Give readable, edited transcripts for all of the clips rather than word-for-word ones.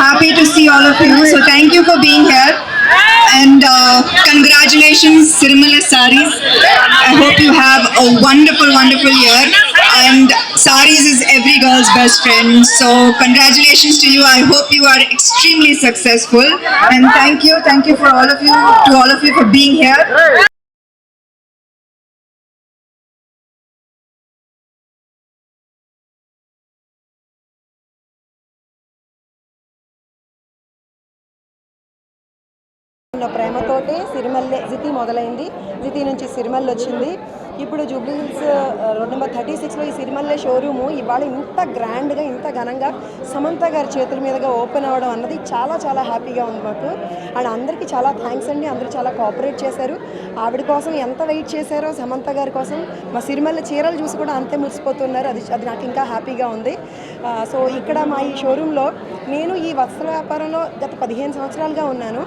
happy to see all of you. So thank you for being here. And congratulations, Sirmala Saris. I hope you have a wonderful, wonderful year. And Saris is every girl's best friend. So congratulations to you. I hope you are extremely successful. And thank you for all of you, to all of you for being here. ప్రేమతోటే సిరిమల్లె జితి మొదలైంది. జితి నుంచి సిరిమల్లె వచ్చింది. ఇప్పుడు Jubilee Hills road number 36లో ఈ సిరిమల్లె showroom ఇవాళ ఇంత గ్రాండ్గా, ఇంత ఘనంగా సమంత గారి చేతుల మీదుగా ఓపెన్ అవ్వడం అన్నది చాలా చాలా హ్యాపీగా ఉంది మాకు. అండ్ అందరికీ చాలా థ్యాంక్స్ అండి. అందరూ చాలా కోఆపరేట్ చేశారు. ఆవిడ కోసం ఎంత వెయిట్ చేశారో సమంత గారి కోసం, మా సిరిమల్లె చీరలు చూసి కూడా అంతే మురిసిపోతున్నారు. అది నాకు ఇంకా హ్యాపీగా ఉంది. సో ఇక్కడ మా ఈ షోరూంలో నేను ఈ వస్త్ర వ్యాపారంలో గత 15 సంవత్సరాలుగా ఉన్నాను.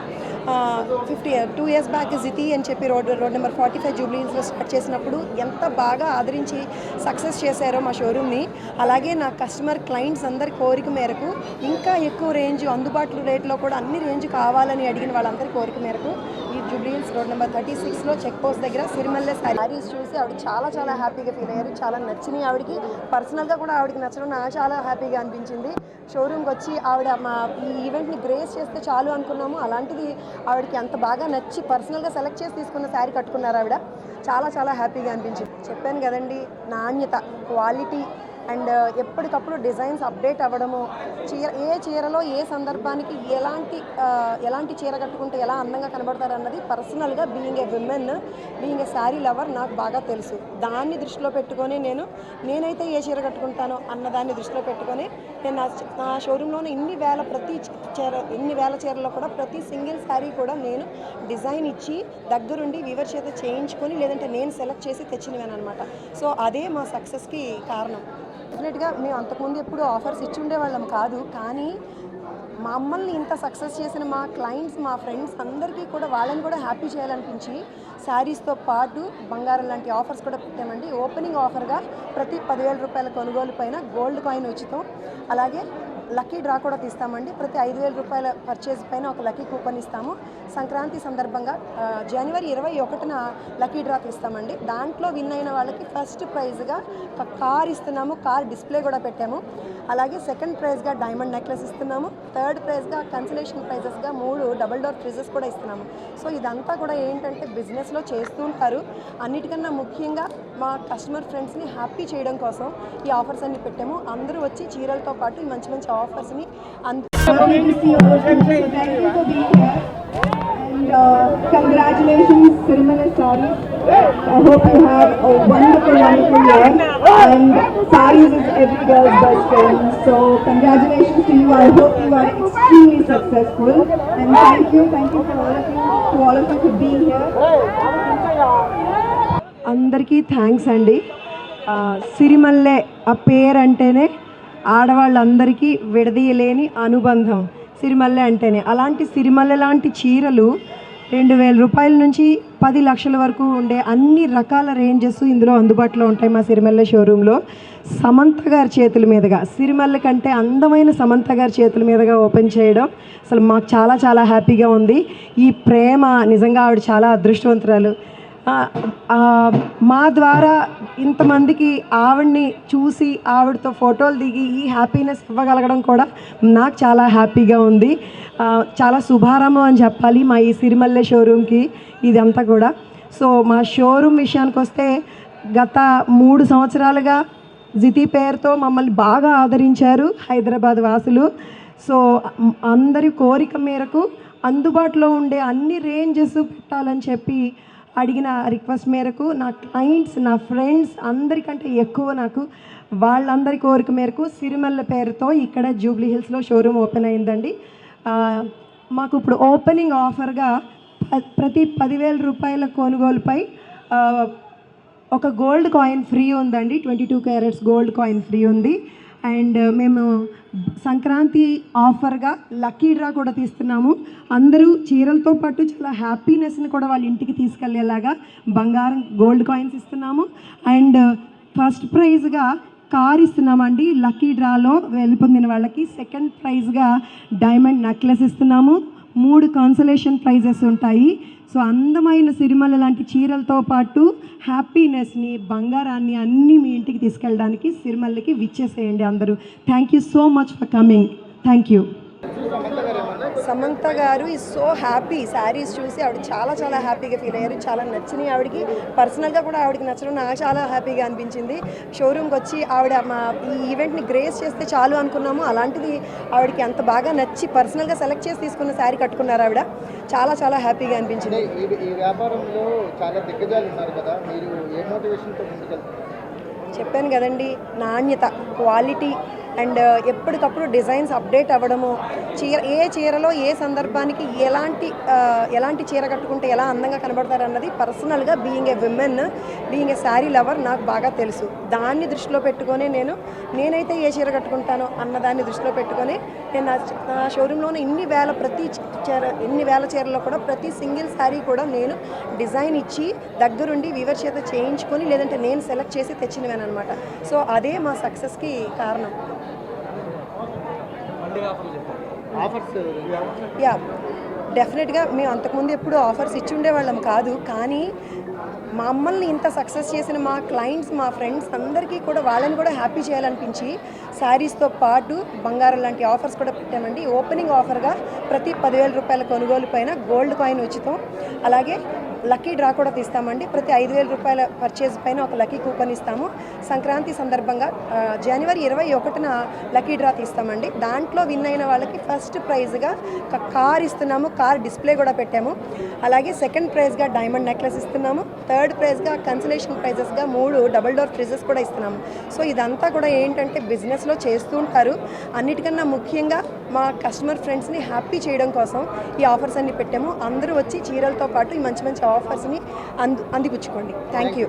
2 years బ్యాక్ జితి అని చెప్పి రోడ్ నెంబర్ 45 జూబ్లీ హిల్స్లో స్టార్ట్ చేసినప్పుడు ఎంత బాగా ఆదరించి సక్సెస్ చేశారో మా షోరూమ్ని, అలాగే నా కస్టమర్ క్లయింట్స్ అందరి కోరిక మేరకు ఇంకా ఎక్కువ రేంజ్ అందుబాటులో రేట్లో కూడా అన్ని రేంజ్ కావాలని అడిగిన వాళ్ళందరి కోరిక మేరకు ఈ జూబ్లీ హిల్స్ రోడ్ నెంబర్ 36లో చెక్ పోస్ట్ దగ్గర సిరిమల్లె శారీస్ చూసి ఆవిడ చాలా చాలా హ్యాపీగా ఫీల్ అయ్యారు. చాలా నచ్చినాయి ఆవిడకి. పర్సనల్గా కూడా ఆవిడకి నచ్చడం నాకు చాలా హ్యాపీగా అనిపించింది. షోరూమ్కి వచ్చి ఆవిడ మా ఈ ఈవెంట్ని గ్రేస్ చేస్తే చాలు అనుకున్నాము. అలాంటిది ఆవిడకి అంత బాగా నచ్చి పర్సనల్గా సెలెక్ట్ చేసి తీసుకున్న శారీ కట్టుకున్నారు ఆవిడ. చాలా చాలా హ్యాపీగా అనిపించింది. చెప్పాను కదండి, నాణ్యత, క్వాలిటీ అండ్ ఎప్పటికప్పుడు డిజైన్స్ అప్డేట్ అవ్వడము, ఏ చీరలో ఏ సందర్భానికి ఎలాంటి చీర కట్టుకుంటే ఎలా అందంగా కనబడతారు అన్నది పర్సనల్గా being a women, being a sari lover నాకు బాగా తెలుసు. దాన్ని దృష్టిలో పెట్టుకొని నేనైతే ఏ చీర కట్టుకుంటానో అన్నదాన్ని దృష్టిలో పెట్టుకొని నేను నా షోరూంలోనే ఇన్ని వేల చీరలో కూడా ప్రతి సింగిల్ శారీ కూడా నేను డిజైన్ ఇచ్చి దగ్గరుండి వీవర్ చేత చేయించుకొని, లేదంటే నేను సెలెక్ట్ చేసి తెచ్చినవేను అనమాట. సో అదే మా సక్సెస్కి కారణం. డెఫినెట్గా మేము అంతకుముందు ఎప్పుడు ఆఫర్స్ ఇచ్చి ఉండేవాళ్ళం కాదు, కానీ మమ్మల్ని ఇంత సక్సెస్ చేసిన మా క్లయింట్స్, మా ఫ్రెండ్స్ అందరికీ కూడా వాళ్ళని కూడా హ్యాపీ చేయాలనిపించి శారీస్తో పాటు బంగారం లాంటి ఆఫర్స్ కూడా పెట్టామండి. ఓపెనింగ్ ఆఫర్గా ప్రతి 10,000 రూపాయల కొనుగోలు పైన గోల్డ్ కాయిన్ ఉచితం, అలాగే లక్కీ డ్రా కూడా తీస్తామండి. ప్రతి 5,000 రూపాయల పర్చేజ్ పైన ఒక లక్కీ కూపన్ ఇస్తాము. సంక్రాంతి సందర్భంగా జనవరి 21న లక్కీ డ్రా తీస్తామండి. దాంట్లో విన్ అయిన వాళ్ళకి ఫస్ట్ ప్రైజ్గా ఒక కార్ ఇస్తున్నాము. కార్ డిస్ప్లే కూడా పెట్టాము. అలాగే సెకండ్ ప్రైజ్గా డైమండ్ నెక్లెస్ ఇస్తున్నాము. థర్డ్ ప్రైజ్గా కన్సలేషన్ ప్రైజెస్గా 3 డబుల్ డోర్ ఫ్రిడ్జెస్ కూడా ఇస్తున్నాము. సో ఇదంతా కూడా ఏంటంటే బిజినెస్లో చేస్తూ ఉంటారు. అన్నిటికన్నా ముఖ్యంగా మా కస్టమర్ ఫ్రెండ్స్ని హ్యాపీ చేయడం కోసం ఈ ఆఫర్స్ అన్ని పెట్టాము. అందరూ వచ్చి చీరలతో పాటు ఈ మంచి మంచి ఆఫర్స్ని congratulations, Sirmala Saris. I hope you have a wonderful, wonderful year. And Saris is every girl's best friend. So congratulations to you. I hope you are extremely successful. And thank you for all of you for being here. అందరికీ thanks అండి. సిరిమల్లె ఆ పేరు అంటేనే ఆడవాళ్ళందరికీ విడదీయలేని అనుబంధం సిరిమల్లె అంటేనే. అలాంటి సిరిమల్లె లాంటి చీరలు 2,000 రూపాయల నుంచి 10 లక్షల వరకు ఉండే అన్ని రకాల రేంజెస్ ఇందులో అందుబాటులో ఉంటాయి మా సిరిమల్లె షోరూంలో. సమంత గారి చేతుల మీదుగా, సిరిమల్లె కంటే అందమైన సమంత గారి చేతుల మీదుగా ఓపెన్ చేయడం అసలు మాకు చాలా చాలా హ్యాపీగా ఉంది. ఈ ప్రేమ నిజంగా ఆవిడ చాలా అదృష్టవంతురాలు. మా ద్వారా ఇంతమందికి ఆవిడ్ని చూసి ఆవిడతో ఫోటోలు దిగి ఈ హ్యాపీనెస్ ఇవ్వగలగడం కూడా నాకు చాలా హ్యాపీగా ఉంది. చాలా శుభారంభం అని చెప్పాలి మా ఈ సిరిమల్లె షోరూమ్కి ఇదంతా కూడా. సో మా షోరూమ్ విషయానికి వస్తే గత 3 సంవత్సరాలుగా జితి పేరుతో మమ్మల్ని బాగా ఆదరించారు హైదరాబాద్ వాసులు. సో అందరి కోరిక మేరకు అందుబాటులో ఉండే అన్ని రేంజెస్ పెట్టాలని చెప్పి అడిగిన రిక్వెస్ట్ మేరకు నా క్లయింట్స్, నా ఫ్రెండ్స్ అందరికంటే ఎక్కువ నాకు వాళ్ళందరి కోరిక మేరకు సిరిమల్లె పేరుతో ఇక్కడ జూబ్లీ హిల్స్లో షోరూమ్ ఓపెన్ అయిందండి. మాకు ఇప్పుడు ఓపెనింగ్ ఆఫర్గా ప్రతి 10,000 రూపాయల కొనుగోలుపై ఒక గోల్డ్ కాయిన్ ఫ్రీ ఉందండి. 22 క్యారెట్స్ గోల్డ్ కాయిన్ ఫ్రీ ఉంది. అండ్ మేము సంక్రాంతి ఆఫర్గా లక్కీ డ్రా కూడా తీస్తున్నాము. అందరూ చీరలతో పాటు చాలా హ్యాపీనెస్ని కూడా వాళ్ళ ఇంటికి తీసుకెళ్లేలాగా బంగారం గోల్డ్ కాయిన్స్ ఇస్తున్నాము. అండ్ ఫస్ట్ ప్రైజ్గా కార్ ఇస్తున్నామండి. లక్కీ డ్రాలో వెళ్ళిపోయిన వాళ్ళకి సెకండ్ ప్రైజ్గా డైమండ్ నెక్లెస్ ఇస్తున్నాము. 3 కాన్సలేషన్ ప్రైజెస్ ఉంటాయి. సో అందమైన సిరిమల్ల లాంటి చీరలతో పాటు హ్యాపీనెస్ని, బంగారాన్ని అన్నీ మీ ఇంటికి తీసుకెళ్ళడానికి సిరిమల్లకి విచ్చేసేయండి అందరూ. Thank you so much for coming. Thank you. Samantha గారు ఈజ్ సో హ్యాపీ. శారీస్ చూసి ఆవిడ చాలా చాలా హ్యాపీగా ఫీల్ అయ్యారు. చాలా నచ్చినాయి ఆవిడకి. పర్సనల్గా కూడా ఆవిడకి నచ్చడం నాకు చాలా హ్యాపీగా అనిపించింది. షోరూమ్కి వచ్చి ఆవిడ మా ఈ ఈవెంట్ని గ్రేస్ చేస్తే చాలు అనుకున్నాము. అలాంటిది ఆవిడకి అంత బాగా నచ్చి పర్సనల్గా సెలెక్ట్ చేసి తీసుకున్న శారీ కట్టుకున్నారు ఆవిడ. చాలా చాలా హ్యాపీగా అనిపించింది. ఈ వ్యాపారంలో చాలా దిగ్గజాలు ఉన్నారు కదా, మీరు ఏ మోటివేషన్తో ముందుకెళ్తారు? చెప్పాను కదండి, నాణ్యత, క్వాలిటీ అండ్ ఎప్పటికప్పుడు డిజైన్స్ అప్డేట్ అవ్వడము, ఏ చీరలో ఏ సందర్భానికి ఎలాంటి చీర కట్టుకుంటే ఎలా అందంగా కనబడతారు అన్నది పర్సనల్గా being a women, being a sari lover నాకు బాగా తెలుసు. దాన్ని దృష్టిలో పెట్టుకొని నేనైతే ఏ చీర కట్టుకుంటానో అన్నదాన్ని దృష్టిలో పెట్టుకొని నేను నా షోరూంలోనే ఇన్ని వేల చీరల్లో కూడా ప్రతి సింగిల్ శారీ కూడా నేను డిజైన్ ఇచ్చి దగ్గరుండి వీవర్ చేత చేయించుకొని లేదంటే నేను సెలెక్ట్ చేసి తెచ్చినవేనమాట. సో అదే మా సక్సెస్కి కారణం. యా, డెఫినెట్గా మేము అంతకుముందు ఎప్పుడు ఆఫర్స్ ఇచ్చి ఉండేవాళ్ళం కాదు. కానీ మమ్మల్ని ఇంత సక్సెస్ చేసిన మా క్లయింట్స్, మా ఫ్రెండ్స్ అందరికీ కూడా వాళ్ళని కూడా హ్యాపీ చేయాలనిపించి శారీస్తో పాటు బంగారం లాంటి ఆఫర్స్ కూడా పెట్టామండి. ఓపెనింగ్ ఆఫర్గా ప్రతి 10,000 రూపాయల కొనుగోలు పైన గోల్డ్ కాయిన్ ఉచితం, అలాగే లక్కీ డ్రా కూడా తీస్తామండి. ప్రతి 5,000 రూపాయల పర్చేజ్ పైన ఒక లక్కీ కూపన్ ఇస్తాము. సంక్రాంతి సందర్భంగా జనవరి 21న లక్కీ డ్రా తీస్తామండి. దాంట్లో విన్ అయిన వాళ్ళకి ఫస్ట్ ప్రైజ్గా కార్ ఇస్తున్నాము. కార్ డిస్ప్లే కూడా పెట్టాము. అలాగే సెకండ్ ప్రైజ్గా డైమండ్ నెక్లెస్ ఇస్తున్నాము. థర్డ్ ప్రైజ్గా కన్సలేషన్ ప్రైజెస్గా 3 డబుల్ డోర్ ఫ్రిడ్జెస్ కూడా ఇస్తున్నాము. సో ఇదంతా కూడా ఏంటంటే బిజినెస్లో చేస్తూ ఉంటారు. అన్నిటికన్నా ముఖ్యంగా మా కస్టమర్ ఫ్రెండ్స్ని హ్యాపీ చేయడం కోసం ఈ ఆఫర్స్ అన్ని పెట్టాము. అందరూ వచ్చి చీరలతో పాటు ఈ మంచి మంచి ఆఫర్స్ని అందిపుచ్చుకోండి. Thank you.